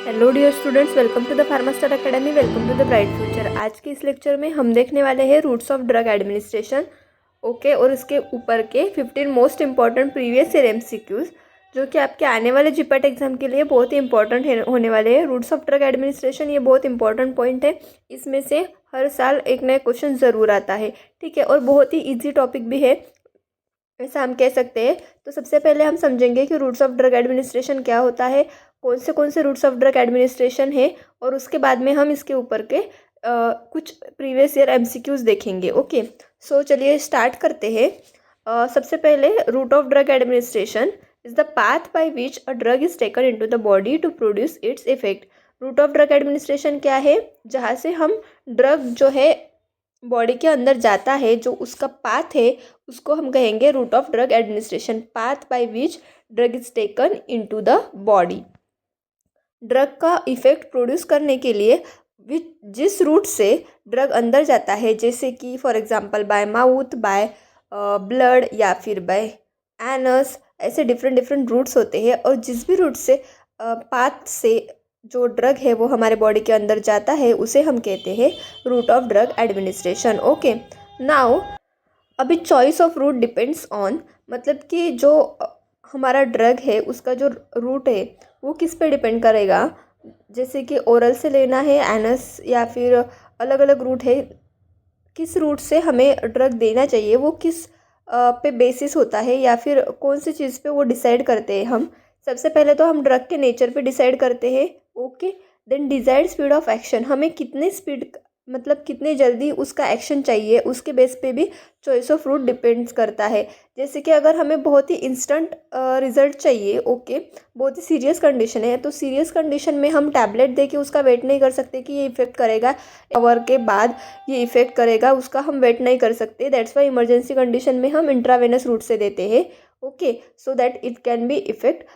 Hello dear students, welcome to the Pharmaster academy, welcome to the bright future. आज के इस lecture में हम देखने वाले हैं routes of drug administration. Okay, और इसके ऊपर के 15 most important previous year MCQs जो कि आपके आने वाले जीपैट एग्जाम के लिए बहुत ही इंपॉर्टेंट होने वाले हैं। रूट्स ऑफ ड्रग एडमिनिस्ट्रेशन ये बहुत इंपॉर्टेंट पॉइंट है, इसमें से हर साल एक नया क्वेश्चन ज़रूर आता है। ठीक है, और बहुत ही ईजी टॉपिक भी है, ऐसा हम कह सकते हैं। तो सबसे पहले हम समझेंगे कि रूट्स ऑफ ड्रग एडमिनिस्ट्रेशन क्या होता है, कौन से रूट्स ऑफ ड्रग एडमिनिस्ट्रेशन है, और उसके बाद में हम इसके ऊपर के कुछ प्रीवियस ईयर एमसीक्यूज देखेंगे। ओके, सो चलिए स्टार्ट करते हैं। सबसे पहले route of drug administration is the path by which a drug is taken into the body to produce its effect. Route of drug administration क्या है? जहाँ से हम ड्रग जो है बॉडी के अंदर जाता है, जो उसका पाथ है उसको हम कहेंगे route of drug administration. Path by which drug is taken into the body. Drug का इफेक्ट प्रोड्यूस करने के लिए जिस रूट से ड्रग अंदर जाता है, जैसे कि for example bye mouth, by blood या फिर बाय एनस, ऐसे डिफरेंट रूट्स होते हैं। और जिस भी रूट से पाथ से जो ड्रग है वो हमारे बॉडी के अंदर जाता है उसे हम कहते हैं route of drug administration. Okay, now अभी choice of route depends on, मतलब कि जो हमारा ड्रग है उसका जो रूट है वो किस पे डिपेंड करेगा। जैसे कि ओरल से लेना है, एनस, या फिर अलग अलग रूट है, किस रूट से हमें ड्रग देना चाहिए वो किस पे बेसिस होता है, या फिर कौन सी चीज़ पे वो डिसाइड करते हैं हम। सबसे पहले तो हम ड्रग के नेचर पे डिसाइड करते हैं। Okay, then desired speed of action, हमें कितने स्पीड, मतलब कितने जल्दी उसका एक्शन चाहिए, उसके बेस पे भी चॉइस ऑफ रूट डिपेंड्स करता है। जैसे कि अगर हमें बहुत ही इंस्टेंट रिजल्ट चाहिए, ओके, बहुत ही सीरियस कंडीशन है, तो सीरियस कंडीशन में हम टैबलेट दे के उसका वेट नहीं कर सकते कि ये इफेक्ट करेगा, आवर के बाद ये इफेक्ट करेगा, उसका हम वेट नहीं कर सकते। दैट्स वाई इमरजेंसी कंडीशन में हम इंट्रावेनस रूट से देते हैं। Okay, so that it can be effect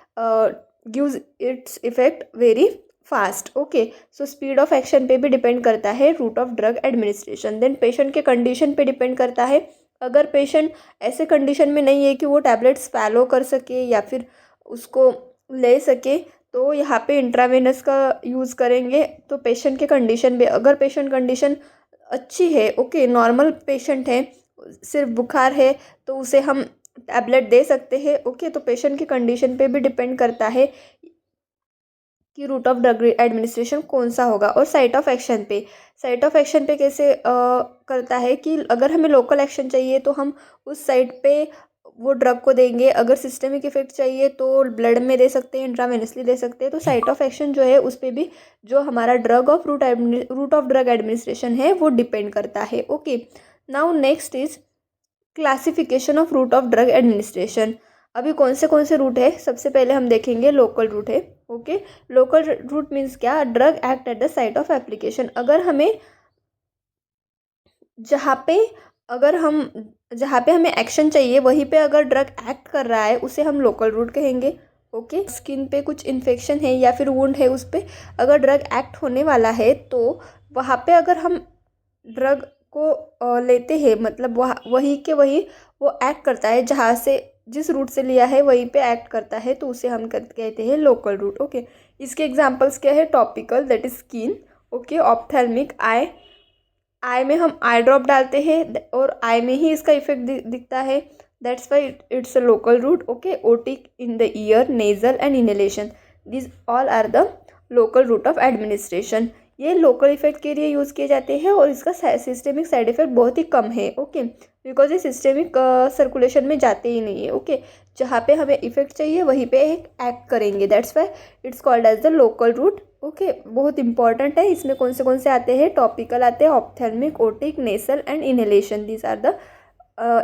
gives its effect very fast. Okay, so speed of action पे भी डिपेंड करता है route of drug administration. Then patient के कंडीशन पे डिपेंड करता है। अगर पेशेंट ऐसे कंडीशन में नहीं है कि वो टैबलेट्स फॉलो कर सके या फिर उसको ले सके, तो यहाँ पे इंट्रावेनस का यूज़ करेंगे। तो पेशेंट के कंडीशन पे, अगर पेशेंट कंडीशन अच्छी है, ओके, नॉर्मल पेशेंट है, सिर्फ बुखार है, तो उसे हम टैबलेट दे सकते हैं। ओके, तो पेशेंट की कंडीशन पे भी डिपेंड करता है कि रूट ऑफ ड्रग एडमिनिस्ट्रेशन कौन सा होगा। और साइट ऑफ एक्शन पे, साइट ऑफ एक्शन पे कैसे करता है कि अगर हमें लोकल एक्शन चाहिए तो हम उस साइट पे वो ड्रग को देंगे, अगर सिस्टमिक इफेक्ट चाहिए तो ब्लड में दे सकते हैं, इंट्रावेनसली दे सकते हैं। तो साइट ऑफ एक्शन जो है उस पर भी जो हमारा drug of route of drug administration है वो डिपेंड करता है। Okay, now next is classification of route of drug administration. अभी कौन से रूट है, सबसे पहले हम देखेंगे लोकल रूट है। ओके, लोकल रूट मीन्स क्या? Drug act at the site of application. अगर हमें जहाँ पे हमें एक्शन चाहिए वहीं पे अगर ड्रग एक्ट कर रहा है उसे हम लोकल रूट कहेंगे। ओके, स्किन पे कुछ इन्फेक्शन है या फिर वुंड है, उस पर अगर ड्रग एक्ट होने वाला है तो वहाँ पे अगर हम ड्रग को लेते हैं, मतलब वही के वही वो एक्ट करता है, जहाँ से जिस रूट से लिया है वहीं पे एक्ट करता है, तो उसे हम कहते हैं लोकल रूट। ओके, इसके एग्जांपल्स क्या है? Topical, that is skin. Okay, ophthalmic, eye में हम आई ड्रॉप डालते हैं और आई में ही इसका इफेक्ट दिखता है, that's why it's a local route. Okay, otic in the ear, nasal and inhalation, this all are the local route of administration. ये लोकल इफेक्ट के लिए यूज़ किए जाते हैं और इसका सिस्टेमिक साइड इफेक्ट बहुत ही कम है। ओके, बिकॉज ये सिस्टेमिक सर्कुलेशन में जाते ही नहीं है। ओके, जहाँ पे हमें इफेक्ट चाहिए वहीं पे एक्ट करेंगे, that's why it's called as the local route. Okay, बहुत इंपॉर्टेंट है। इसमें कौन से आते हैं? टॉपिकल आते हैं, ophthalmic, otic, nasal and inhalation, these are the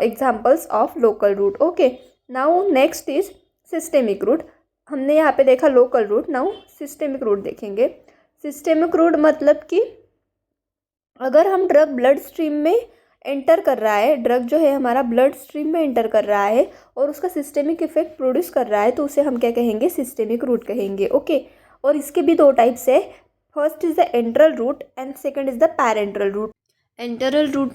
examples of local route. Okay, now next is systemic route. हमने यहाँ पे देखा local route, now systemic route देखेंगे। सिस्टेमिक रूट मतलब कि अगर हम ड्रग ब्लड स्ट्रीम में एंटर कर रहा है, ड्रग जो है हमारा ब्लड स्ट्रीम में एंटर कर रहा है और उसका सिस्टेमिक इफेक्ट प्रोड्यूस कर रहा है, तो उसे हम क्या कहेंगे? सिस्टेमिक रूट कहेंगे। ओके, और इसके भी दो टाइप्स है। First is the enteral route and second is the parenteral route. Enteral route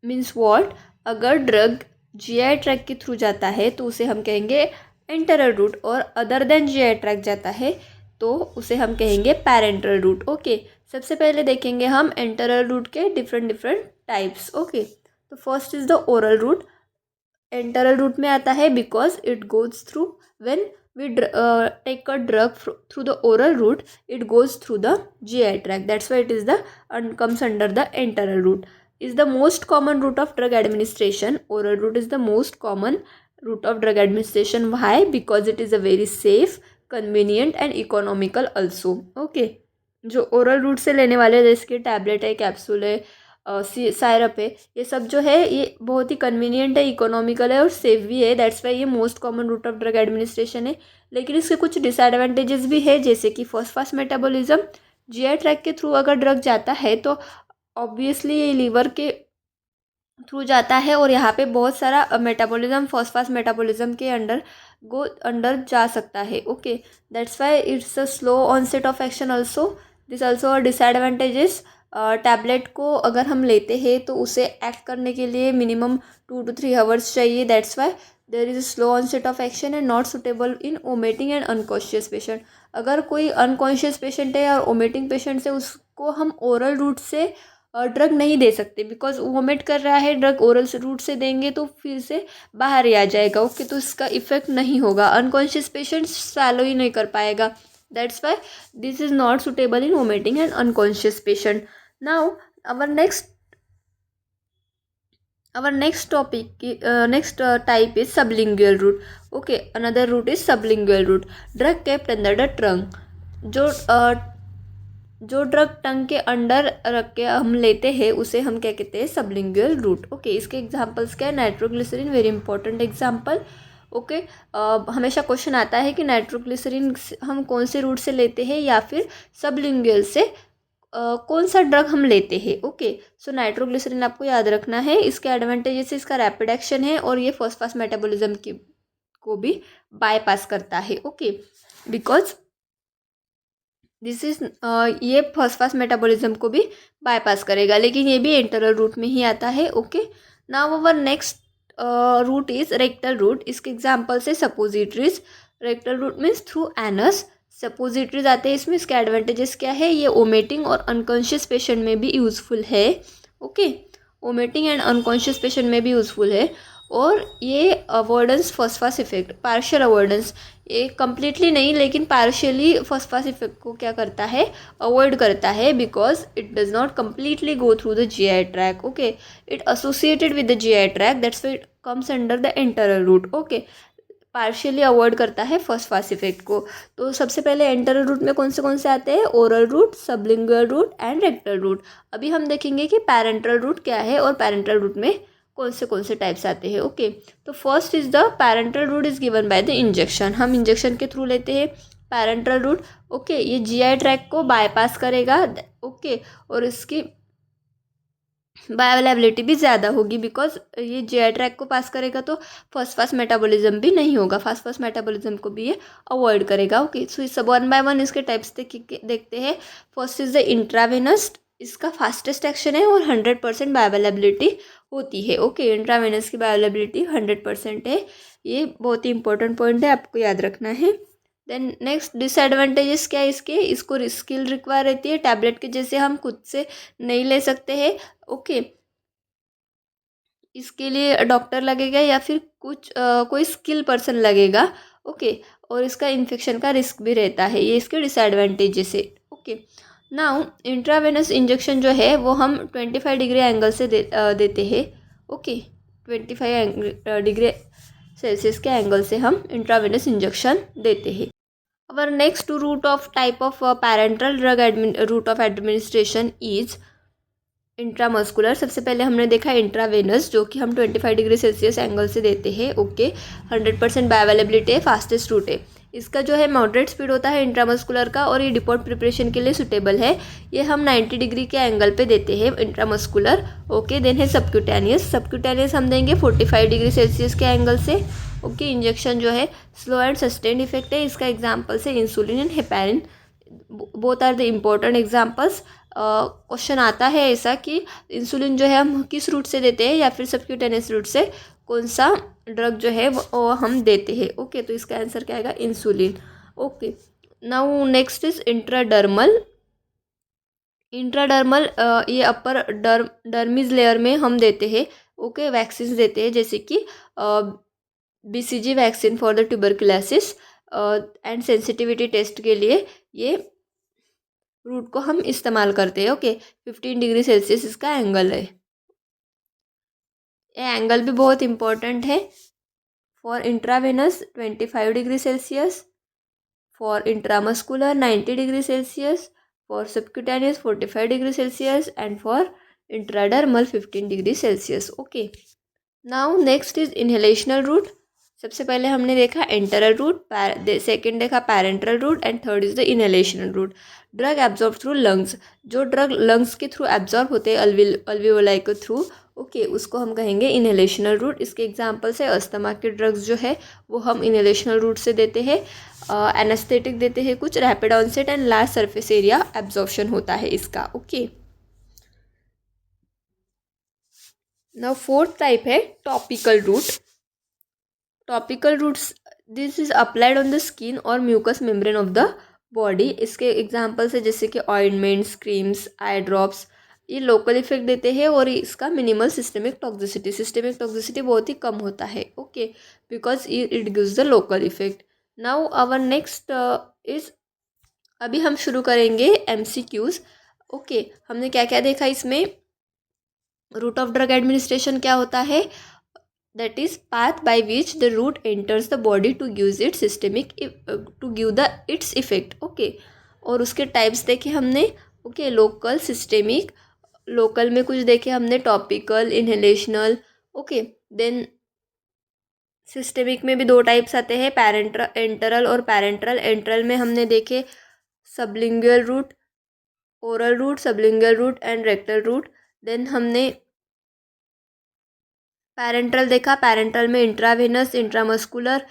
means what? अगर ड्रग जीआई ट्रैक के थ्रू जाता है तो उसे हम कहेंगे एंटरल रूट, और अदर देन जीआई ट्रैक जाता है तो उसे हम कहेंगे पैरेंटल रूट। ओके, सबसे पहले देखेंगे हम एंटरल रूट के डिफरेंट टाइप्स। ओके, तो first is the oral route. Enteral route में आता है because it goes through when we take a drug through the oral route, it goes through the GI tract, that's why it is the comes under the enteral route. Is the most common route of drug administration. Oral route is the most common route of drug administration. Why? Because it is a very safe, convenient and economical also. Okay, जो oral route से लेने वाले जैसे कि tablet है, capsule है, सायरप है, ये सब जो है ये बहुत ही कन्वीनियंट है, इकोनॉमिकल है और सेफ भी है। दैट्स वाई ये most common route of drug administration है। लेकिन इसके कुछ डिसएडवांटेजेस भी है, जैसे कि फास्ट मेटाबॉलिज्म। जीआई ट्रैक के थ्रू अगर ड्रग जाता है तो ऑब्वियसली ये लीवर के थ्रू जाता है और यहाँ पे बहुत सारा मेटाबॉलिज्म, फास्ट मेटाबॉलिज्म के अंडर जा सकता है। Okay, that's why it's a slow onset of action also. This also disadvantages. Tablet को अगर हम लेते हैं तो उसे एक्ट करने के लिए मिनिमम 2 to 3 आवर्स चाहिए। That's why there is a slow onset of action and not suitable in vomiting and unconscious patient. अगर कोई अनकॉन्शियस पेशेंट है और ओमेटिंग पेशेंट है, उसको हम ओरल रूट से ड्रग नहीं दे सकते, बिकॉज वोमिट कर रहा है, ड्रग ओरल रूट से देंगे तो फिर से बाहर ही आ जाएगा। ओके, तो इसका इफेक्ट नहीं होगा। अनकॉन्शियस पेशेंट स्वैलो ही नहीं कर पाएगा। That's why this is not suitable in vomiting and unconscious patient. Now our next topic, next type is sublingual route. Okay, another route is sublingual route. Drug kept under the tongue. जो drug टंग के under रख के हम लेते हैं उसे हम क्या कहते हैं, सबलिंगुअल रूट। ओके, इसके एग्जांपल्स क्या है, nitroglycerin, very important example. Okay, हमेशा क्वेश्चन आता है कि नाइट्रोग्लिसरीन हम कौन से रूट से लेते हैं या फिर सबलिंगुअल से कौन सा ड्रग हम लेते हैं। ओके, सो नाइट्रोग्लिसरीन आपको याद रखना है। इसके एडवांटेजेस, इसका रैपिड एक्शन है और ये फास्ट मेटाबॉलिज्म को भी बाईपास करता है। ओके, बिकॉज दिस इज ये फास्ट मेटाबॉलिज्म को भी बाईपास करेगा, लेकिन ये भी एंटरल रूट में ही आता है। Okay, now our next route is rectal route. इसके एग्जाम्पल से suppositories. Rectal route means through anus. Suppositories आते हैं इसमें। इसके एडवांटेजेस क्या है, ये ओमेटिंग और अनकॉन्शियस पेशेंट में भी यूज़फुल है। Okay, vomiting and unconscious patient में भी यूज़फुल है। और ये avoidance first effect, partial avoidance, ये कम्प्लीटली नहीं लेकिन पार्शियली फर्स्ट इफेक्ट को क्या करता है, अवॉइड करता है, because it does not completely go through the GI tract. Okay, it associated with the GI tract, that's why it comes under the enteral route. Okay, partially avoid करता है first effect को। तो सबसे पहले एंटरल route में कौन से आते हैं, oral route, sublingual route and rectal root. अभी हम देखेंगे कि पैरेंटल रूट क्या है और पैरेंटल रूट में कौन से टाइप्स आते हैं। ओके, तो first is the parenteral route is given by the injection. हम इंजेक्शन के थ्रू लेते हैं पैरेंटल रूट। ओके, ये जीआई ट्रैक को बाईपास करेगा। ओके, और इसकी बायोअवेलेबिलिटी भी ज़्यादा होगी, बिकॉज ये जीआई ट्रैक को पास करेगा तो फास्ट मेटाबॉलिज्म भी नहीं होगा, फास्ट मेटाबॉलिज्म को भी ये अवॉइड करेगा। ओके, सो इस 1 by 1 इसके टाइप्स देखते हैं। First is the intravenous. इसका फास्टेस्ट एक्शन है और 100% बायोअवेलेबिलिटी होती है। ओके, इंट्रावेनस की बायोअवेलेबिलिटी 100% है। ये बहुत ही इंपॉर्टेंट पॉइंट है, आपको याद रखना है। देन नेक्स्ट डिसएडवांटेजेस क्या है इसके, इसको स्किल रिक्वायर रहती है, टैबलेट के जैसे हम खुद से नहीं ले सकते हैं। ओके, इसके लिए डॉक्टर लगेगा या फिर कोई स्किल पर्सन लगेगा। ओके, और इसका इन्फेक्शन का रिस्क भी रहता है, ये इसके डिसएडवांटेजेस है। ओके, नाउ इंट्रावेनस इंजेक्शन जो है वो हम 25 डिग्री एंगल से देते हैं। ओके, 25 डिग्री सेल्सियस के एंगल से हम इंट्रावेनस इंजेक्शन देते हैं। Our next type of parenteral drug route of administration is intramuscular. सबसे पहले हमने देखा इंट्रावेनस, जो कि हम 25 डिग्री सेल्सियस एंगल से देते हैं। ओके, 100% बायोअवेलेबिलिटी है, फास्टेस्ट रूट है। इसका जो है मॉडरेट स्पीड होता है इंट्रामस्कुलर का और ये डिपोट प्रिपरेशन के लिए सुटेबल है। ये हम 90 डिग्री के एंगल पे देते हैं इंट्रामस्कुलर। ओके, देन है सबक्यूटेनियस। सबक्यूटेनियस हम देंगे 45 डिग्री सेल्सियस के एंगल से। ओके, इंजेक्शन जो है स्लो एंड सस्टेन्ड इफेक्ट है। इसका एग्जाम्पल्स है insulin and heparin, both are the important examples. Question आता है ऐसा कि इंसुलिन जो है हम किस रूट से देते हैं या फिर सबक्यूटेनियस रूट से कौन सा ड्रग जो है वो हम देते हैं। ओके, तो इसका आंसर क्या आएगा, insulin. Okay, now next is intradermal. Intradermal ये अपर डर्मिस लेयर में हम देते हैं ओके वैक्सीन देते हैं, जैसे कि BCG vaccine for the tuberculosis and sensitivity test के लिए ये रूट को हम इस्तेमाल करते हैं। ओके 15 डिग्री सेल्सियस इसका एंगल है। ये एंगल भी बहुत इंपॉर्टेंट है। For intravenous 25 degree Celsius, for intramuscular 90 degree Celsius, for subcutaneous 45 degree Celsius and for intradermal 15 degree Celsius. Okay now next is inhalational route. सबसे पहले हमने देखा एंटरल रूट, सेकेंड देखा parenteral root and third is the inhalational route. Drug absorb through lungs, जो drug lungs के through absorb होते हैं alveoli के थ्रू, ओके उसको हम कहेंगे इनहेलेशनल रूट। इसके एग्जांपल्स है अस्थमा के ड्रग्स जो है वो हम इनहेलेशनल रूट से देते हैं। एनेस्थेटिक देते हैं कुछ, rapid onset and large surface area absorption होता है इसका। ओके नाउ फोर्थ टाइप है topical route. Topical routes this is applied on the skin और mucous membrane of the body. इसके एग्जांपल्स है जैसे कि ऑइंटमेंट्स, क्रीम्स, आई ड्रॉप्स। ये लोकल इफेक्ट देते हैं और इसका मिनिमल सिस्टमिक टॉक्सिसिटी बहुत ही कम होता है। Okay because it gives the local effect. Now our next is, अभी हम शुरू करेंगे MCQs। ओके हमने क्या क्या देखा इसमें। रूट ऑफ ड्रग एडमिनिस्ट्रेशन क्या होता है, that is path by which the root enters the body to use its systemic to give the its effect। Okay और उसके टाइप्स देखे हमने। Okay local, systemic. लोकल में कुछ देखे हमने topical, inhalational. Okay then systemic में भी दो टाइप्स आते हैं, एंटरल और पैरेंटरल। एंटरल में हमने देखे sublingual route, oral route, sublingual route and rectal route. Then हमने पैरेंटल देखा, पैरेंटल में intravenous, intramuscular,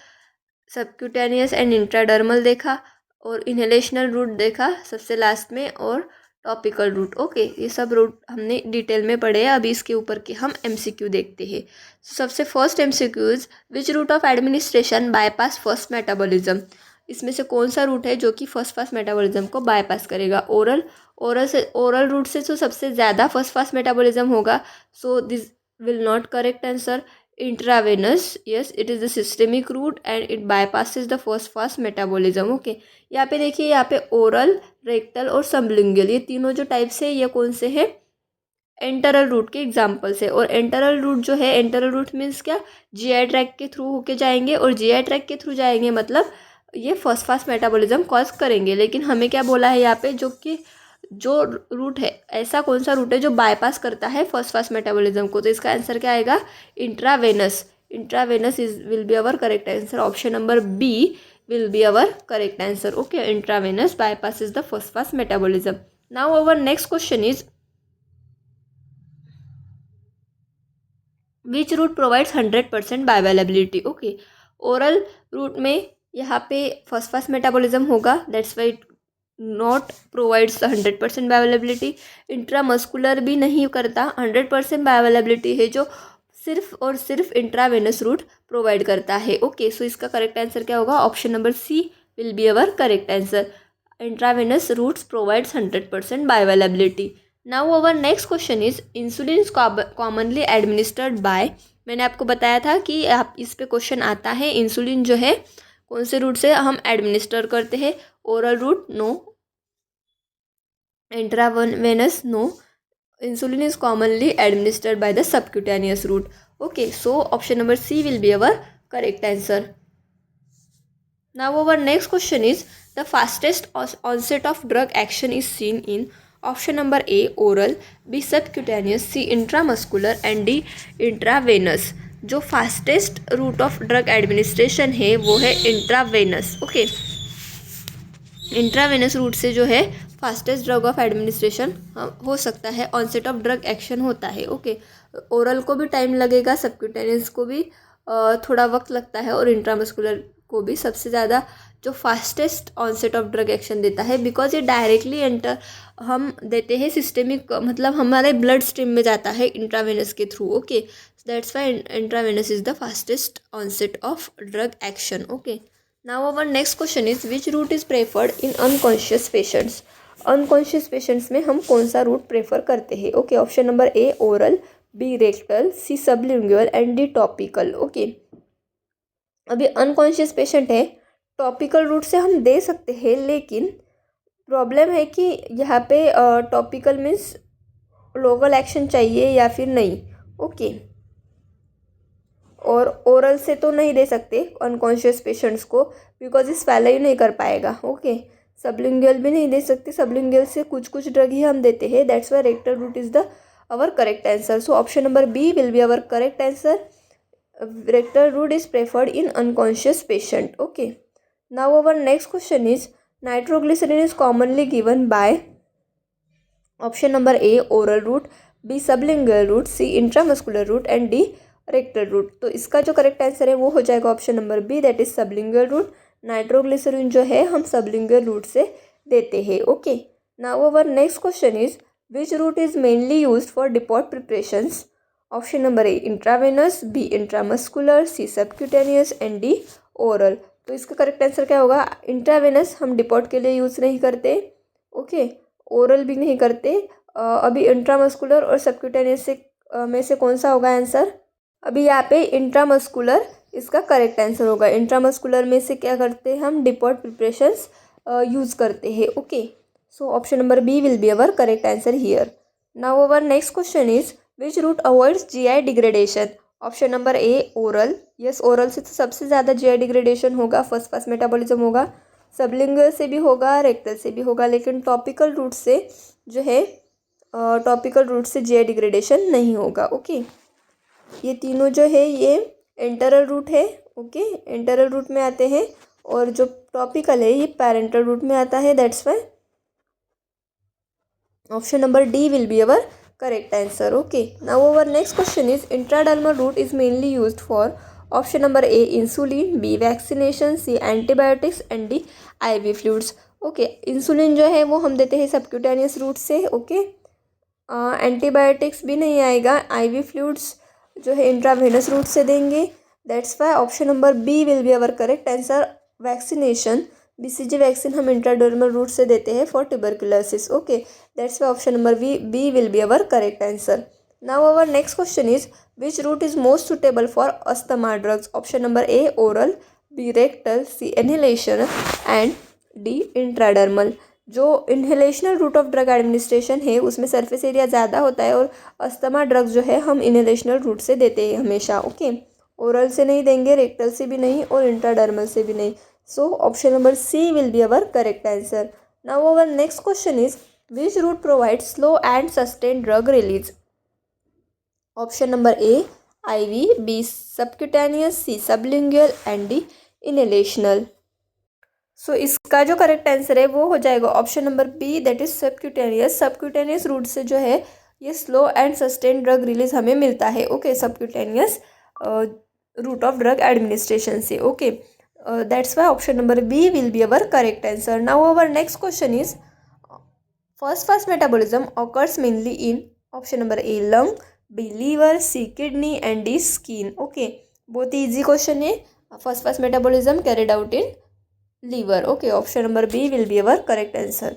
subcutaneous and intradermal देखा। और इनहेलेशनल रूट देखा सबसे लास्ट में, और टॉपिकल रूट। ओके ये सब रूट हमने डिटेल में पढ़े हैं। अभी इसके ऊपर के हम MCQ देखते हैं। सबसे first MCQ is which root of administration bypass first metabolism. इसमें से कौन सा रूट है जो कि फर्स्ट फास्ट मेटाबॉलिज्म को बाईपास करेगा। ओरल रूट से तो सबसे ज़्यादा फर्स्ट फास्ट मेटाबॉलिज्म होगा, so this will not correct answer। Intravenous, yes it is the systemic route and it bypasses the first fast metabolism। Okay यहाँ पे देखिए, यहाँ पे ओरल, रेक्टल और सबलिंगुअल ये तीनों जो टाइप्स है ये कौन से हैं, एंटरल रूट के एग्जाम्पल्स है। और एंटरल रूट जो है, एंटरल रूट मीन्स क्या, GI ट्रैक के थ्रू होके जाएंगे, और GI ट्रैक के थ्रू जाएंगे मतलब ये फर्स्ट फास्ट मेटाबॉलिज्म कॉज करेंगे। लेकिन हमें क्या बोला है यहाँ पे, जो रूट है, ऐसा कौन सा रूट है जो बाईपास करता है फर्स्ट फास्ट मेटाबॉलिज्म को। तो इसका आंसर क्या आएगा, intravenous. Intravenous is will be our correct answer. Option number B will be our correct answer. Okay intravenous bypass is the first fast metabolism. Now our next question is which root provides 100% bioavailability. Okay oral route में यहाँ पे first fast metabolism होगा, that's why not provides 100% bioavailability. Intramuscular भी नहीं करता, 100% bioavailability है जो सिर्फ और सिर्फ इंट्रावेनस रूट प्रोवाइड करता है। ओके सो इसका करेक्ट आंसर क्या होगा, option number C will be our correct answer. Intravenous routes provides 100% bioavailability. Now our next question is insulin is commonly administered by. मैंने आपको बताया था कि आप इस पे क्वेश्चन आता है, इंसुलिन जो है कौन से रूट से हम एडमिनिस्टर करते हैं, oral route no, intravenous no, insulin is commonly administered by the subcutaneous route. Okay so option number C will be our correct answer. Now our next question is the fastest onset of drug action is seen in. Option number A oral, B subcutaneous, C intramuscular and D intravenous. जो fastest route of drug administration है वो है intravenous. Okay intravenous route से जो है fastest drug of administration हो सकता है, ऑनसेट ऑफ ड्रग एक्शन होता है। ओके ओरल को भी टाइम लगेगा, सबक्यूटेनियस को भी थोड़ा वक्त लगता है, और इंट्रामस्कुलर को भी। सबसे ज़्यादा जो fastest onset of drug action देता है बिकॉज ये डायरेक्टली एंटर हम देते हैं सिस्टेमिक, मतलब हमारे ब्लड स्ट्रीम में जाता है इंट्रावेनस के through. Okay that's why intravenous is the fastest onset of drug action. Okay now our next question is which route is preferred in unconscious patients. Unconscious patients में हम कौन सा रूट प्रेफर करते हैं? Okay, option number A oral, B rectal, C sublingual and D topical. Okay, अभी unconscious patient है, topical route से हम दे सकते हैं, लेकिन प्रॉब्लम है कि यहाँ पे टॉपिकल मीन्स लोकल एक्शन चाहिए या फिर नहीं। ओके, और ओरल से तो नहीं दे सकते अनकॉन्शियस पेशेंट्स को, बिकॉज इस स्वेलो ही नहीं कर पाएगा। ओके, सबलिंगुअल भी नहीं दे सकते, सबलिंगुअल से कुछ कुछ ड्रग ही हम देते हैं, that's why rectal route is the our correct answer. So option number B will be our correct answer. Rectal route is preferred in unconscious patient. Okay, now our next question is nitroglycerin is commonly given by option number A oral route, B sublingual route, C intramuscular route and D rectal route। तो इसका जो correct answer है वो हो जाएगा option number B, that is sublingual route. Nitroglycerin जो है हम सबलिंगुअल रूट से देते हैं। Okay, now our next question is which route is mainly used for depot preparations. Option number A intravenous, B intramuscular, C subcutaneous and D oral. तो इसका correct answer क्या होगा? इंट्रावेनस हम डिपॉट के लिए यूज़ नहीं करते। ओके, ओरल भी नहीं करते। अभी इंट्रामस्कुलर और सबक्यूटेनियस से में से कौन सा होगा आंसर? अभी यहाँ पे इंट्रामस्कुलर इसका करेक्ट आंसर होगा। इंट्रामस्कुलर में से क्या करते हैं हम? डिपॉट प्रिपरेशंस यूज़ करते हैं। Okay, so option number B will be our correct answer here. Now our next question is which route avoids GI degradation. Option number A oral, yes oral से तो सबसे ज़्यादा GI डिग्रेडेशन होगा, first pass metabolism होगा, sublingual से भी होगा, rectal से भी होगा, लेकिन टॉपिकल रूट से जो है टॉपिकल रूट से GI डिग्रेडेशन नहीं होगा। ओके, ये तीनों जो है ये एंटरल रूट है। ओके, एंटरल रूट में आते हैं, और जो टॉपिकल है ये पैरेंटल रूट में आता है, that's why option number D will be our correct answer. Okay, now our next question is intradermal route is mainly used for option number A insulin, B vaccination, C antibiotics and D IV fluids. Okay, insulin जो है वो हम देते हैं subcutaneous route से। Okay, antibiotics भी नहीं आएगा, IV फ्लूइड्स जो है इंट्रावेनस रूट से देंगे, that's why option number B will be our correct answer. Vaccination BCG vaccine हम इंट्राडर्मल रूट से देते हैं for tuberculosis. Okay, that's why option number B will be our correct answer. Now our next question is which route is most suitable for asthma drugs. Option number A oral, B rectal, C inhalation and D intradermal. जो inhalational route of drug administration है उसमें surface area ज़्यादा होता है, और asthma drugs जो है हम इनहेलेशनल रूट से देते हैं हमेशा। ओके, ओरल से नहीं देंगे, रेक्टल से भी नहीं, और इंट्राडर्मल से भी नहीं। So option number C will be our correct answer. Now our next question is which route provides slow and sustained drug release. Option number A IV, B subcutaneous, C sublingual and D inhalational. So इसका जो correct answer है वो हो जाएगा option number B, that is subcutaneous. Subcutaneous route से जो है ये slow and sustain drug release हमें मिलता है। Okay, subcutaneous route of drug administration से। Okay, that's why option number B will be our correct answer. Now our next question is first pass metabolism occurs mainly in option number A lung, B liver, C kidney and D skin. Okay, बहुत easy question है। first pass metabolism carried out in liver. Okay, option number B will be our correct answer.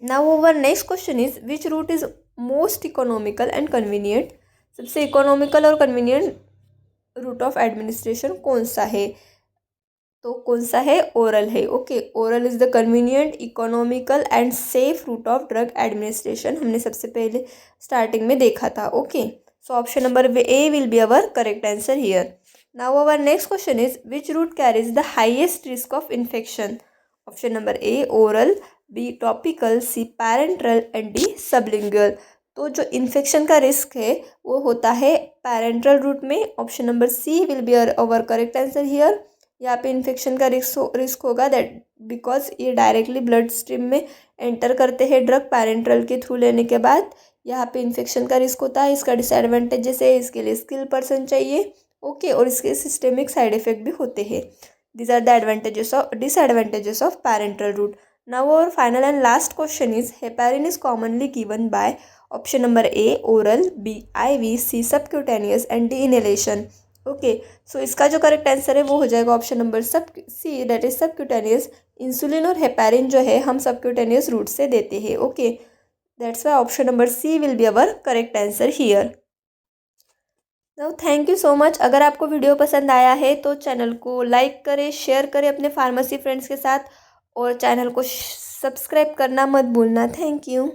Now our next question is which route is most economical and convenient। सबसे economical और convenient route of administration कौन सा है? तो कौन सा है? Oral है। Okay, oral is the convenient, economical and safe route of drug administration, हमने सबसे पहले स्टार्टिंग में देखा था। Okay, so option number A will be our correct answer here. Now our next question is which route carries the highest risk of infection. Option number A oral, B topical, C parental and D sublingual. तो जो infection का risk है वो होता है parenteral route में। Option number C will be our correct answer here. यहाँ पे इन्फेक्शन का रिस्क होगा, दैट बिकॉज ये डायरेक्टली ब्लड स्ट्रीम में एंटर करते हैं ड्रग पैरेंटल के थ्रू लेने के बाद। यहाँ पे इन्फेक्शन का रिस्क होता है। इसका डिसएडवांटेजेस है, इसके लिए स्किल पर्सन चाहिए। ओके, और इसके सिस्टेमिक साइड इफेक्ट भी होते हैं। These are the disadvantages of parenteral route. Now our final and last question is heparin is commonly given by option number A oral, B IV, C subcutaneous and D inhalation. Okay, so इसका जो correct answer है वो हो जाएगा option number सब C, that is subcutaneous. Insulin और heparin जो है हम सबक्यूटेनियस रूट से देते हैं। Okay, that's why option number C will be our correct answer here. Now thank you so much. अगर आपको वीडियो पसंद आया है तो चैनल को लाइक करें, शेयर करें अपने फार्मेसी फ्रेंड्स के साथ, और चैनल को सब्सक्राइब करना मत भूलना। Thank you.